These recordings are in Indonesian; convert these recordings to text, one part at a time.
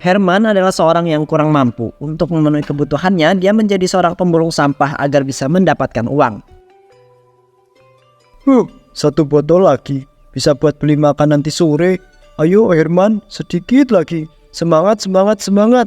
Herman adalah seorang yang kurang mampu. Untuk memenuhi kebutuhannya, dia menjadi seorang pemulung sampah agar bisa mendapatkan uang. Satu botol lagi. Bisa buat beli makan nanti sore. Ayo Herman, sedikit lagi. Semangat, semangat, semangat.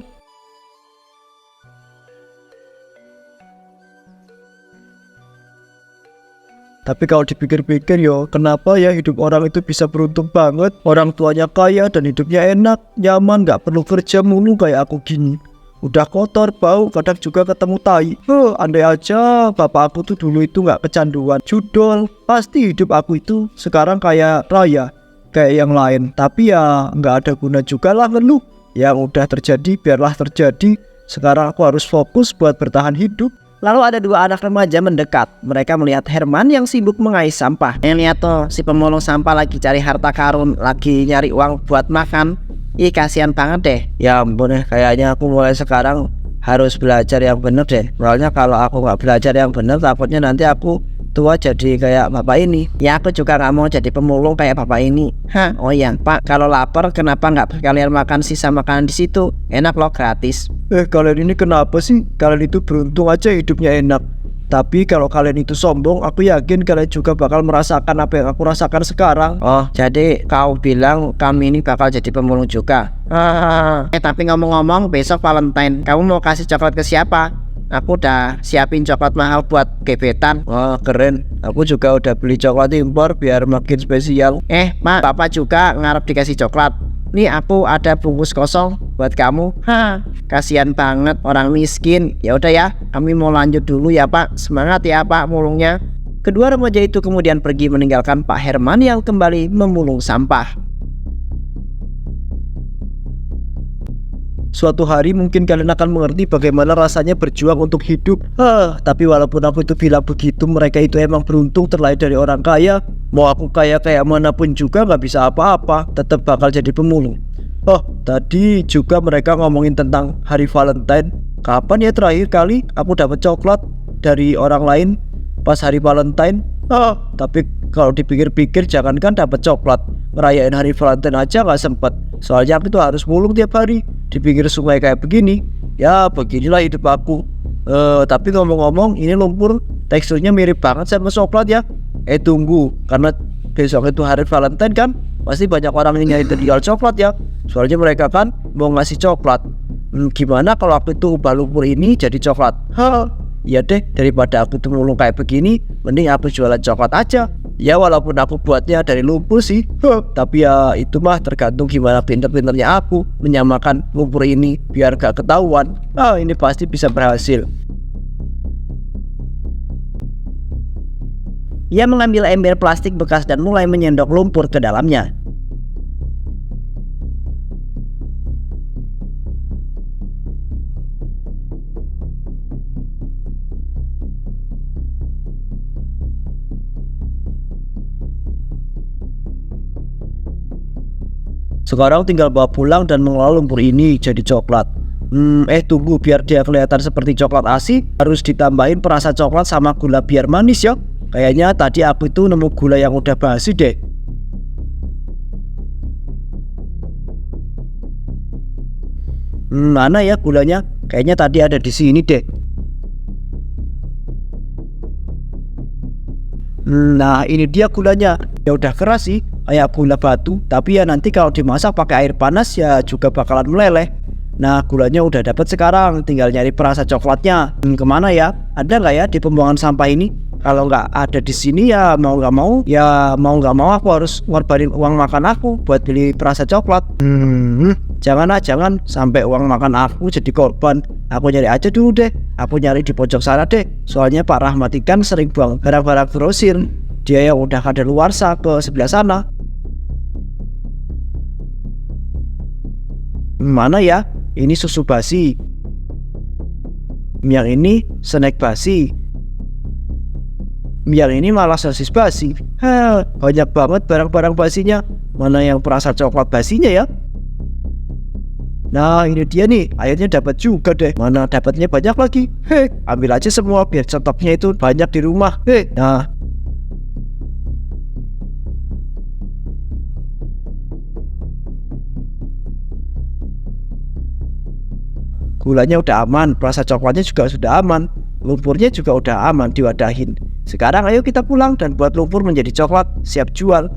Tapi kalau dipikir-pikir yo, kenapa ya hidup orang itu bisa beruntung banget? Orang tuanya kaya dan hidupnya enak, nyaman, gak perlu kerja mulu kayak aku gini. Udah kotor, bau, kadang juga ketemu tai. Andai aja bapak aku tuh dulu itu gak kecanduan judol, pasti hidup aku itu sekarang kayak Raya, kayak yang lain. Tapi ya gak ada guna juga lah ngeluh. Yang udah terjadi biarlah terjadi. Sekarang aku harus fokus buat bertahan hidup. Lalu ada dua anak remaja mendekat. Mereka melihat Herman yang sibuk mengais sampah. Lihat tuh, si pemulung sampah lagi cari harta karun, lagi nyari uang buat makan. Ih, kasihan banget deh. Ya ampun kayaknya aku mulai sekarang harus belajar yang bener deh. Soalnya kalau aku nggak belajar yang bener, takutnya nanti aku tua jadi kayak bapak ini. Ya aku juga nggak mau jadi pemulung kayak bapak ini. Oh iya Pak, kalau lapar kenapa nggak kalian makan sisa makanan di situ? Enak loh, gratis. Kalian ini kenapa sih? Kalian itu beruntung aja hidupnya enak. Tapi kalau kalian itu sombong, aku yakin kalian juga bakal merasakan apa yang aku rasakan sekarang. Oh, jadi kau bilang kami ini bakal jadi pemulung juga? Tapi ngomong-ngomong, besok Valentine, kamu mau kasih coklat ke siapa? Aku udah siapin coklat mahal buat gebetan. Wah keren, aku juga udah beli coklat impor biar makin spesial. Mak, Bapak juga ngarep dikasih coklat. Nih aku ada bungkus kosong buat kamu. Kasihan banget orang miskin. Ya udah ya, kami mau lanjut dulu ya Pak. Semangat ya Pak mulungnya. Kedua remaja itu kemudian pergi meninggalkan Pak Herman yang kembali memulung sampah. Suatu hari mungkin kalian akan mengerti bagaimana rasanya berjuang untuk hidup. Tapi walaupun aku itu bilang begitu, mereka itu emang beruntung terlahir dari orang kaya. Mau aku kaya kayak manapun juga gak bisa apa-apa, tetap bakal jadi pemulung. Tadi juga mereka ngomongin tentang hari Valentine. Kapan ya terakhir kali aku dapat coklat dari orang lain pas hari Valentine? Tapi kalau dipikir-pikir, jangankan dapat coklat, ngerayain hari Valentine aja gak sempet. Soalnya aku tuh harus mulung tiap hari di pinggir sungai kayak begini. Ya beginilah hidup aku. Tapi ngomong-ngomong, ini lumpur teksturnya mirip banget sama coklat ya. Tunggu, karena besok itu hari Valentine kan, pasti banyak orang yang nyari jual coklat ya. Soalnya mereka kan mau ngasih coklat. Gimana kalau aku itu ubah lumpur ini jadi coklat? Ya deh, daripada aku tuh mulung kayak begini, mending aku jualan coklat aja. Ya walaupun aku buatnya dari lumpur sih, tapi ya itu mah tergantung gimana pinter-pinternya aku menyamakan lumpur ini biar gak ketahuan. Ini pasti bisa berhasil. Ia mengambil ember plastik bekas dan mulai menyendok lumpur ke dalamnya. Sekarang tinggal bawa pulang dan mengolah lumpur ini jadi coklat. Tunggu, biar dia kelihatan seperti coklat asli, harus ditambahin perasa coklat sama gula biar manis ya. Kayaknya tadi aku itu nemu gula yang udah basi deh. Mana ya gulanya? Kayaknya tadi ada di sini deh. Nah ini dia gulanya. Ya udah keras sih, kayak gula batu. Tapi ya nanti kalau dimasak pakai air panas ya juga bakalan meleleh. Nah gulanya udah dapat sekarang, tinggal nyari perasa coklatnya. Kemana ya? Ada nggak ya di pembuangan sampah ini? Kalau nggak ada di sini ya mau nggak mau aku harus ngorbanin uang makan aku buat beli perasa coklat. Jangan sampai uang makan aku jadi korban. Aku nyari aja dulu deh. Aku nyari di pojok sana deh. Soalnya Pak Rahmati kan sering buang barang-barang grosir. Dia yang udah kadaluarsa ke sebelah sana. Mana ya? Ini susu basi. Yang ini snack basi. Yang ini malah sosis basi. Banyak banget barang-barang basinya. Mana yang perasa coklat basinya ya? Nah ini dia nih, akhirnya dapat juga deh. Mana dapatnya banyak lagi. Ambil aja semua biar stoknya itu banyak di rumah. Nah Gulanya udah aman, rasa coklatnya juga sudah aman, lumpurnya juga udah aman diwadahin. Sekarang ayo kita pulang dan buat lumpur menjadi coklat, siap jual.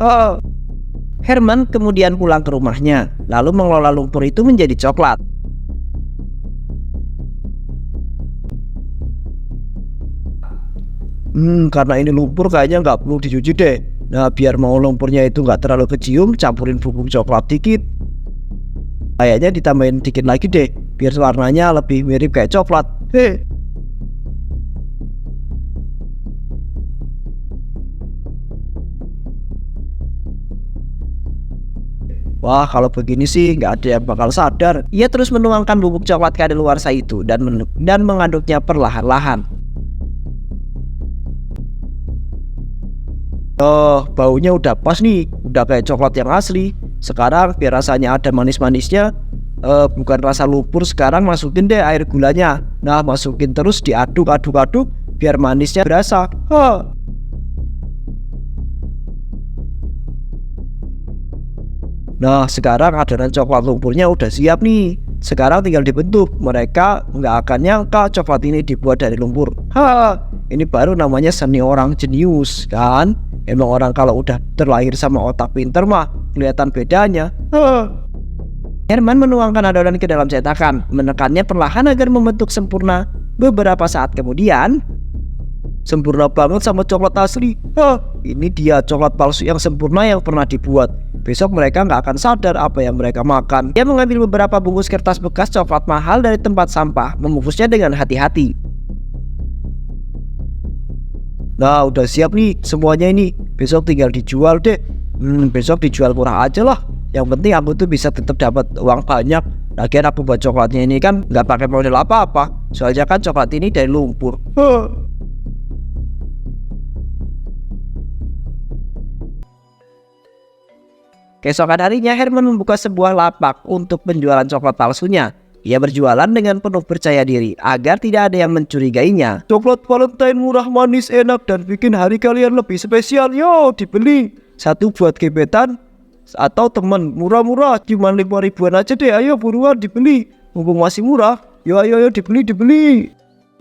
Herman kemudian pulang ke rumahnya, lalu mengelola lumpur itu menjadi coklat. Karena ini lumpur kayaknya nggak perlu dicuci deh. Nah, biar mau lumpurnya itu nggak terlalu kecium, campurin bubuk coklat dikit. Kayaknya ditambahin dikit lagi deh, biar warnanya lebih mirip kayak coklat. Wah, kalau begini sih nggak ada yang bakal sadar. Ia terus menuangkan bubuk coklat kadaluarsa itu dan mengaduknya perlahan-lahan. Oh, baunya udah pas nih, udah kayak coklat yang asli. Sekarang biar rasanya ada manis-manisnya, bukan rasa lumpur, sekarang masukin deh air gulanya. Nah, masukin terus diaduk-aduk-aduk biar manisnya berasa. Nah, sekarang adonan coklat lumpurnya udah siap nih. Sekarang tinggal dibentuk. Mereka nggak akan nyangka coklat ini dibuat dari lumpur. Ini baru namanya seni orang jenius, kan? Emang orang kalau udah terlahir sama otak pinter mah kelihatan bedanya. Herman menuangkan adonan ke dalam cetakan, menekannya perlahan agar membentuk sempurna. Beberapa saat kemudian, sempurna banget sama coklat asli. Ini dia coklat palsu yang sempurna yang pernah dibuat. Besok mereka nggak akan sadar apa yang mereka makan. Dia mengambil beberapa bungkus kertas bekas coklat mahal dari tempat sampah, membungkusnya dengan hati-hati. Nah, udah siap nih semuanya ini. Besok tinggal dijual deh. Besok dijual murah aja lah. Yang penting aku tuh bisa tetap dapat uang banyak. Lagian aku buat coklatnya ini kan nggak pakai model apa-apa. Soalnya kan coklat ini dari lumpur. Keesokan harinya Herman membuka sebuah lapak untuk penjualan coklat palsunya. Ia berjualan dengan penuh percaya diri agar tidak ada yang mencurigainya. Coklat Valentine murah, manis, enak, dan bikin hari kalian lebih spesial. Yo, dibeli. Satu buat gebetan atau temen, murah-murah, cuma 5 ribuan aja deh. Ayo buruan dibeli, mumpung masih murah. Yo dibeli.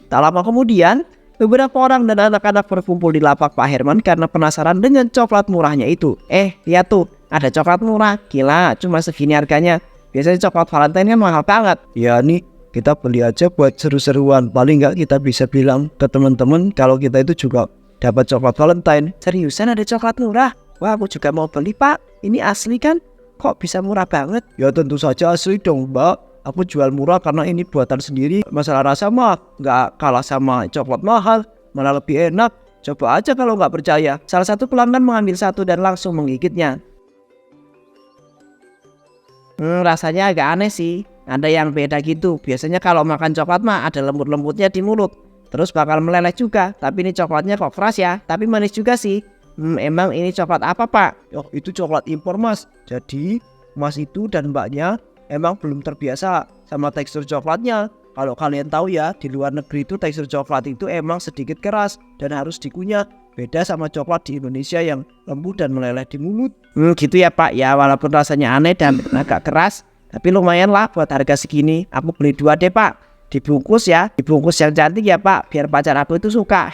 Tak lama kemudian, beberapa orang dan anak-anak berkumpul di lapak Pak Herman karena penasaran dengan coklat murahnya itu. Lihat tuh, ada coklat murah. Gila, cuma segini harganya. Biasanya coklat Valentine kan mahal banget. Ya nih, kita beli aja buat seru-seruan. Paling nggak kita bisa bilang ke teman-teman kalau kita itu juga dapat coklat Valentine. Seriusan ada coklat murah? Wah, aku juga mau beli, Pak. Ini asli kan? Kok bisa murah banget? Ya tentu saja asli dong, Mbak. Aku jual murah karena ini buatan sendiri. Masalah rasa mah nggak kalah sama coklat mahal, malah lebih enak. Coba aja kalau nggak percaya. Salah satu pelanggan mengambil satu dan langsung menggigitnya. Rasanya agak aneh sih. Ada yang beda gitu. Biasanya kalau makan coklat mah ada lembut-lembutnya di mulut, terus bakal meleleh juga. Tapi ini coklatnya kok keras ya. Tapi manis juga sih. Emang ini coklat apa, Pak? Oh, itu coklat impor, Mas. Jadi Mas itu dan Mbaknya emang belum terbiasa sama tekstur coklatnya. Kalau kalian tahu ya, di luar negeri itu tekstur coklat itu emang sedikit keras dan harus dikunyah. Beda sama coklat di Indonesia yang lembut dan meleleh di mulut. Gitu ya, Pak. Ya, walaupun rasanya aneh dan agak keras, tapi lumayan lah buat harga segini. Aku beli 2 deh, Pak. Dibungkus ya. Dibungkus yang cantik ya, Pak. Biar pacar aku itu suka.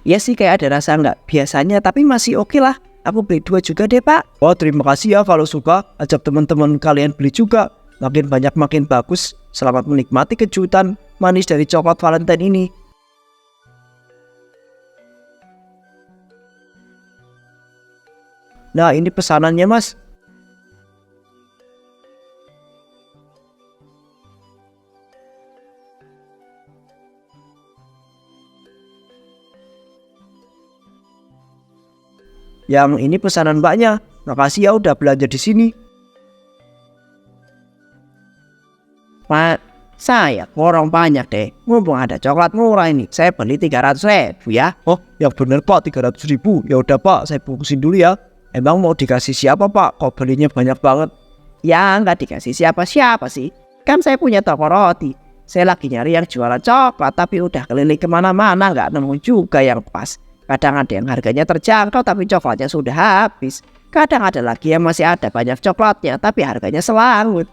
Ya sih kayak ada rasa nggak biasanya, tapi masih oke lah. Aku beli 2 juga deh, Pak. Oh, terima kasih ya. Kalau suka, ajak teman-teman kalian beli juga. Makin banyak makin bagus. Selamat menikmati kejutan manis dari coklat Valentine ini. Nah, ini pesanannya, Mas. Yang ini pesanan Mbaknya. Makasih ya udah belanja di sini. Pak, saya borong banyak deh. Mumpung ada coklat murah ini, saya beli 300.000 ya. Oh, yang bener Pak, 300.000. Ya udah Pak, saya bungkusin dulu ya. Emang mau dikasih siapa Pak? Kok belinya banyak banget? Ya nggak dikasih siapa-siapa sih. Kan saya punya toko roti. Saya lagi nyari yang jualan coklat, tapi udah keliling kemana-mana nggak nemu juga yang pas. Kadang ada yang harganya terjangkau tapi coklatnya sudah habis. Kadang ada lagi yang masih ada banyak coklatnya tapi harganya selangut.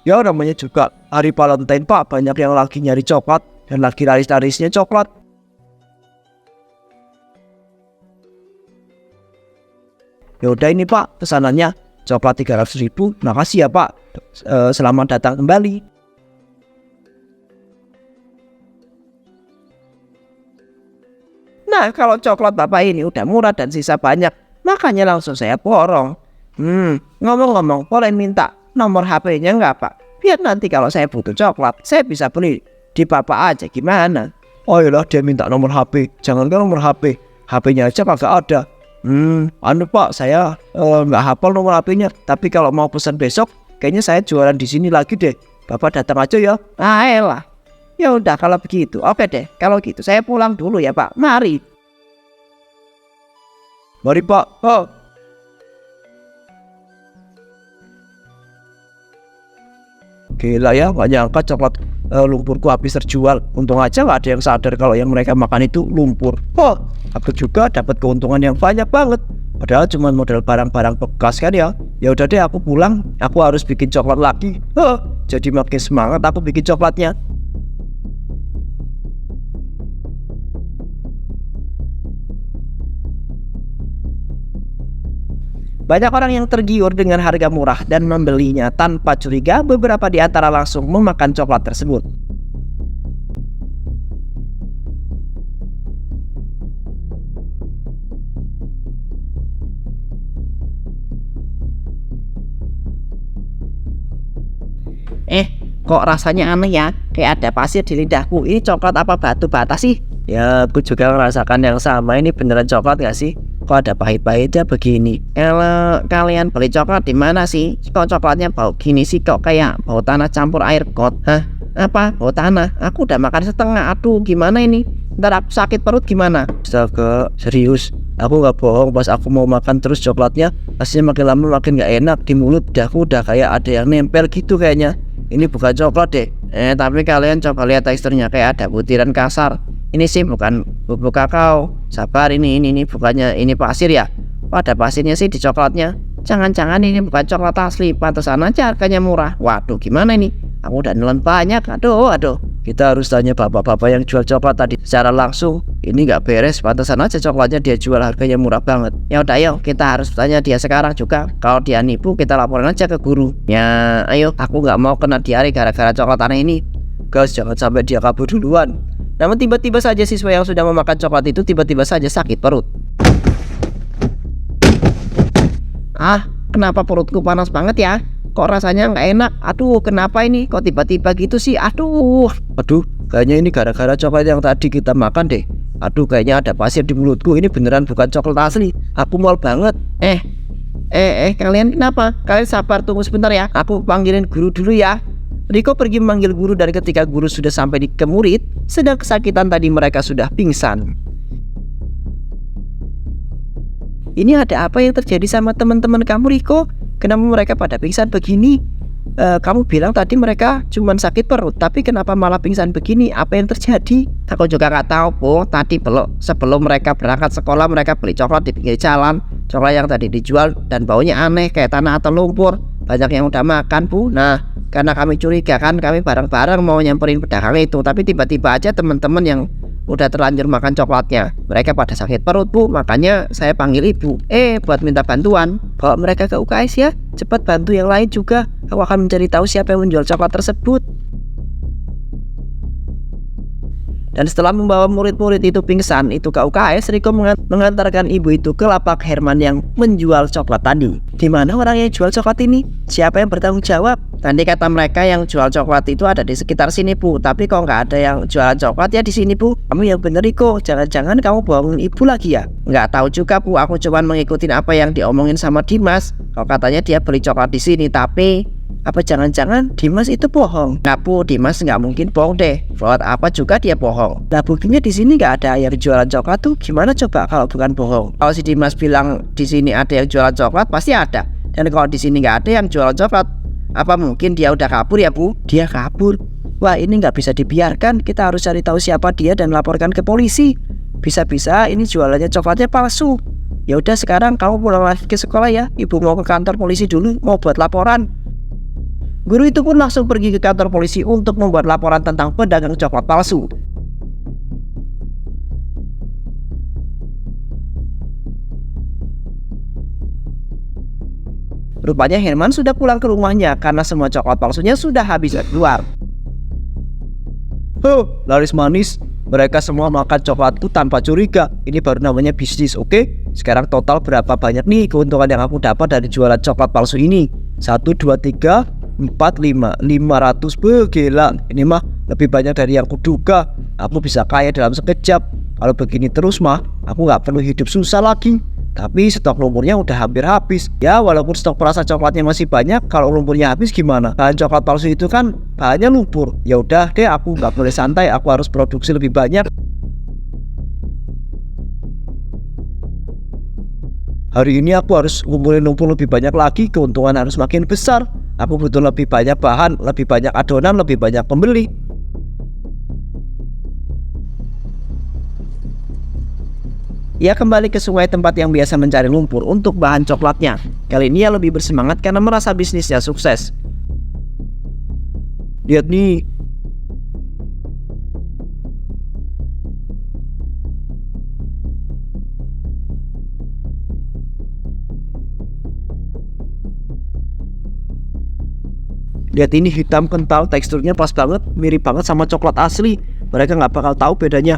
Ya namanya juga hari Valentine Pak, banyak yang lagi nyari coklat dan lagi laris-larisnya coklat. Ya udah ini Pak pesanannya, coklat 300.000. Makasih ya Pak. Selamat datang kembali. Nah, kalau coklat Bapak ini udah murah dan sisa banyak, makanya langsung saya borong. Ngomong-ngomong, boleh minta nomor HP-nya nggak Pak? Biar nanti kalau saya butuh coklat, saya bisa beli di Bapak aja, gimana? Oh iyalah, dia minta nomor HP. Jangankan nomor HP, HP-nya aja kagak ada. Anu Pak, saya nggak hafal nomor HP-nya. Tapi kalau mau pesan besok, kayaknya saya jualan di sini lagi deh. Bapak datang aja ya. Ah elah. Ya udah kalau begitu, oke deh. Kalau gitu saya pulang dulu ya Pak. Mari. Mari Pak. Oh. Gila ya, gak nyangka coklat lumpurku habis terjual. Untung aja gak ada yang sadar kalau yang mereka makan itu lumpur. Aku juga dapat keuntungan yang banyak banget. Padahal cuma modal barang-barang bekas kan ya. Ya udah deh, aku pulang. Aku harus bikin coklat lagi. Jadi makin semangat aku bikin coklatnya. Banyak orang yang tergiur dengan harga murah dan membelinya tanpa curiga. Beberapa di antara langsung memakan coklat tersebut. Kok rasanya aneh ya? Kayak ada pasir di lidahku. Ini coklat apa batu bata sih? Ya, aku juga merasakan yang sama. Ini beneran coklat gak sih? Kok ada pahit-pahitnya begini? Kalau kalian beli coklat di mana sih? Kok coklatnya bau gini sih? Kok kayak bau tanah campur air got? Hah? Apa? Bau tanah? Aku udah makan setengah. Aduh, gimana ini? Ntar aku sakit perut gimana? Astaga, serius. Aku gak bohong, pas aku mau makan terus coklatnya, pastinya makin lama makin gak enak. Di mulut aku udah kayak ada yang nempel gitu kayaknya. Ini bukan coklat deh. Tapi kalian coba lihat teksturnya, kayak ada butiran kasar. Ini sih bukan bubuk kakao. Sabar, ini bukannya ini pasir ya? Oh, ada pasirnya sih di coklatnya. Jangan-jangan ini bukan coklat asli. Pantesan aja harganya murah. Waduh, gimana ini? Aku udah nelen banyak. Aduh. Kita harus tanya bapak-bapak yang jual coklat tadi secara langsung. Ini gak beres, pantesan aja coklatnya dia jual harganya murah banget. Ya udah, ayo kita harus tanya dia sekarang juga. Kalau dia nipu, kita laporin aja ke guru. Ya ayo, aku gak mau kena diare gara-gara coklat aneh ini. Guys, jangan sampai dia kabur duluan. Namun tiba-tiba saja siswa yang sudah memakan coklat itu tiba-tiba saja sakit perut. Kenapa perutku panas banget ya? Kok rasanya nggak enak? Aduh, kenapa ini? Kok tiba-tiba gitu sih? Aduh, kayaknya ini gara-gara coklat yang tadi kita makan deh. Aduh, kayaknya ada pasir di mulutku. Ini beneran bukan coklat asli. Aku mual banget. Kalian kenapa? Kalian sabar, tunggu sebentar ya. Aku panggilin guru dulu ya. Riko pergi memanggil guru dan ketika guru sudah sampai ke murid, sedang kesakitan tadi mereka sudah pingsan. Ini ada apa yang terjadi sama teman-teman kamu, Riko? Kenapa mereka pada pingsan begini? Kamu bilang tadi mereka cuma sakit perut, tapi kenapa malah pingsan begini? Apa yang terjadi? Aku juga nggak tahu, Bu. Tadi sebelum mereka berangkat sekolah, mereka beli coklat di pinggir jalan. Coklat yang tadi dijual dan baunya aneh kayak tanah atau lumpur. Banyak yang udah makan, Bu. Nah, karena kami curiga kan, kami bareng-bareng mau nyamperin pedagang itu, tapi tiba-tiba aja teman-teman yang udah terlanjur makan coklatnya, mereka pada sakit perut, Bu. Makanya saya panggil ibu buat minta bantuan. Bawa mereka ke UKS ya. Cepat bantu yang lain juga. Aku akan mencari tahu siapa yang menjual coklat tersebut. Dan setelah membawa murid-murid itu pingsan itu ke UKS, Riko mengantarkan ibu itu ke lapak Herman yang menjual coklat tadi. Di mana orang yang jual coklat ini? Siapa yang bertanggung jawab? Tadi kata mereka yang jual coklat itu ada di sekitar sini, Bu. Tapi kok nggak ada yang jualan coklat ya di sini, Bu? Kamu yang bener, Riko. Jangan-jangan kamu bohongin ibu lagi ya? Nggak tahu juga, Bu. Aku cuma mengikuti apa yang diomongin sama Dimas. Kalau katanya dia beli coklat di sini, tapi apa jangan-jangan Dimas itu bohong? Nggak, Bu, Dimas nggak mungkin bohong deh. Buat apa juga dia bohong? Nah, buktinya di sini nggak ada yang jualan coklat tuh. Gimana coba kalau bukan bohong? Kalau si Dimas bilang di sini ada yang jualan coklat, pasti ada. Dan kalau di sini nggak ada yang jualan coklat, apa mungkin dia udah kabur ya, Bu? Dia kabur? Wah, ini nggak bisa dibiarkan. Kita harus cari tahu siapa dia dan laporkan ke polisi. Bisa-bisa ini jualannya coklatnya palsu. Ya udah sekarang kamu pulang lagi ke sekolah ya. Ibu mau ke kantor polisi dulu, mau buat laporan. Guru itu pun langsung pergi ke kantor polisi untuk membuat laporan tentang pedagang coklat palsu. Rupanya Herman sudah pulang ke rumahnya karena semua coklat palsunya sudah habis keluar. Laris manis. Mereka semua makan coklatku tanpa curiga. Ini baru namanya bisnis, oke? Sekarang total berapa banyak nih keuntungan yang aku dapat dari jualan coklat palsu ini? 1, 2, 3, 4, 5 500. Gila. Ini mah lebih banyak dari yang kuduga. Aku bisa kaya dalam sekejap. Kalau begini terus mah, aku gak perlu hidup susah lagi. Tapi stok lumpurnya udah hampir habis. Ya walaupun stok perasa coklatnya masih banyak, kalau lumpurnya habis gimana? Bahan coklat palsu itu kan bahannya lumpur. Ya udah deh, aku nggak boleh santai. Aku harus produksi lebih banyak. Hari ini aku harus ngumpulin lumpur lebih banyak lagi. Keuntungan harus makin besar. Aku butuh lebih banyak bahan, lebih banyak adonan, lebih banyak pembeli. Ia kembali ke sungai tempat yang biasa mencari lumpur untuk bahan coklatnya. Kali ini ia lebih bersemangat karena merasa bisnisnya sukses. Lihat nih. Lihat ini hitam kental, teksturnya pas banget, mirip banget sama coklat asli. Mereka nggak bakal tahu bedanya.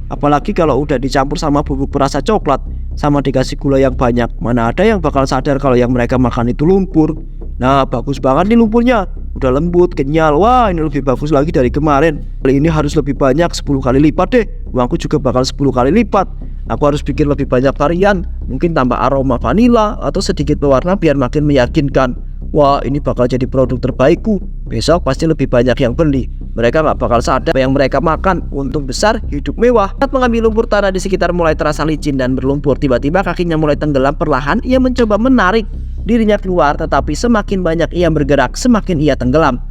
Apalagi kalau udah dicampur sama bubuk perasa coklat, sama dikasih gula yang banyak. Mana ada yang bakal sadar kalau yang mereka makan itu lumpur. Nah, bagus banget nih lumpurnya. Udah lembut, kenyal. Wah, ini lebih bagus lagi dari kemarin. Kali ini harus lebih banyak, 10 kali lipat deh. Uangku juga bakal 10 kali lipat. Aku harus bikin lebih banyak varian. Mungkin tambah aroma vanila atau sedikit pewarna biar makin meyakinkan. Wah, ini bakal jadi produk terbaikku. Besok pasti lebih banyak yang beli. Mereka gak bakal sadar apa yang mereka makan. Untung besar, hidup mewah. Saat mengambil lumpur, tanah di sekitar mulai terasa licin dan berlumpur. Tiba-tiba kakinya mulai tenggelam perlahan. Ia mencoba menarik dirinya keluar, tetapi semakin banyak ia bergerak, semakin ia tenggelam.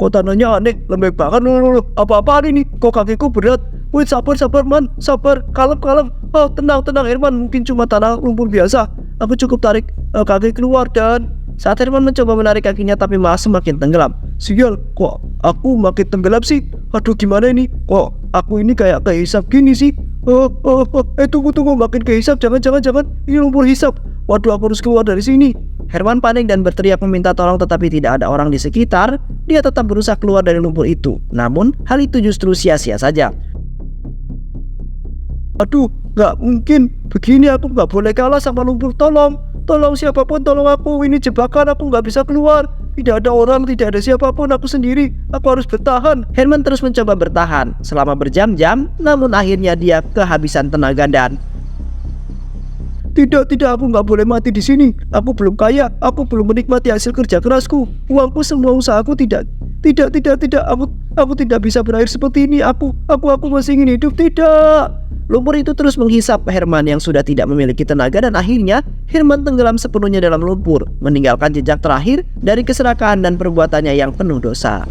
Kok tanahnya aneh, lembek banget. Apa-apaan ini? Kok kakiku berat? Wait, sabar man, sabar, kalem. Oh, tenang Herman, mungkin cuma tanah lumpur biasa. Aku cukup tarik kaki keluar dan... Saat Herman mencoba menarik kakinya tapi malah semakin tenggelam. Sial, kok aku makin tenggelam sih? Aduh, gimana ini? Kok aku ini kayak kehisap gini sih? Tunggu, makin kehisap, jangan. Ini lumpur hisap. Waduh, aku harus keluar dari sini. Herman panik dan berteriak meminta tolong, tetapi tidak ada orang di sekitar. Dia tetap berusaha keluar dari lumpur itu. Namun, hal itu justru sia-sia saja. Aduh, gak mungkin. Begini aku gak boleh kalah sama lumpur. Tolong siapapun, tolong aku. Ini jebakan, aku gak bisa keluar. Tidak ada orang, tidak ada siapapun, aku sendiri. Aku harus bertahan. Herman terus mencoba bertahan selama berjam-jam. Namun akhirnya dia kehabisan tenaga dan... Tidak, aku nggak boleh mati di sini. Aku belum kaya, aku belum menikmati hasil kerja kerasku. Uangku, semua usahaku tidak. Aku tidak bisa berakhir seperti ini. Aku masih ingin hidup. Tidak. Lumpur itu terus menghisap Herman yang sudah tidak memiliki tenaga dan akhirnya Herman tenggelam sepenuhnya dalam lumpur, meninggalkan jejak terakhir dari keserakahan dan perbuatannya yang penuh dosa.